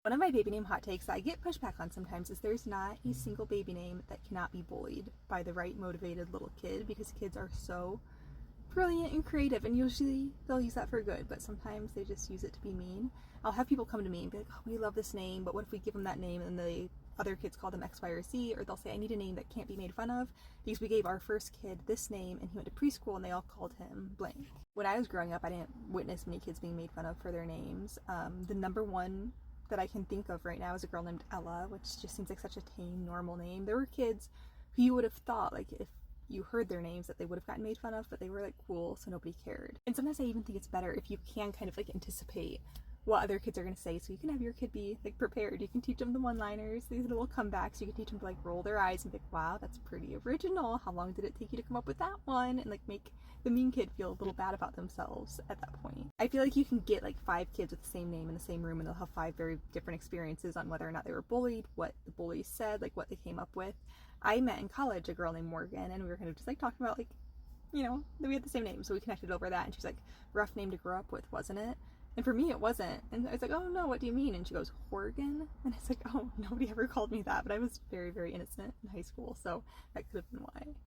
One of my baby name hot takes that I get pushback on sometimes is there's not a single baby name that cannot be bullied by the right motivated little kid, because kids are so brilliant and creative, and usually they'll use that for good, but sometimes they just use it to be mean. I'll have people come to me and be like, oh, we love this name, but what if we give them that name and the other kids call them X, Y, or Z, or they'll say, I need a name that can't be made fun of, because we gave our first kid this name and he went to preschool and they all called him blank. When I was growing up, I didn't witness many kids being made fun of for their names. The number one that I can think of right now is a girl named Ella, which just seems like such a tame, normal name. There were kids who you would have thought, like, if you heard their names, that they would have gotten made fun of, but they were like cool, so nobody cared. And sometimes I even think it's better if you can kind of like anticipate what other kids are going to say, so you can have your kid be like prepared. You can teach them the one-liners, these little comebacks. You can teach them to like roll their eyes and be like, wow, that's pretty original, how long did it take you to come up with that one, and like make the mean kid feel a little bad about themselves at that point. I feel like you can get like 5 kids with the same name in the same room and they'll have 5 very different experiences on whether or not they were bullied, what the bullies said, like what they came up with. I met in college a girl named Morgan, and we were kind of just like talking about, like, you know, that we had the same name, so we connected over that. And she's like, rough name to grow up with, wasn't it? And for me, it wasn't. And I was like, oh no, what do you mean? And she goes, Horgan? And it's like, oh, nobody ever called me that, but I was very, very innocent in high school, so that could have been why.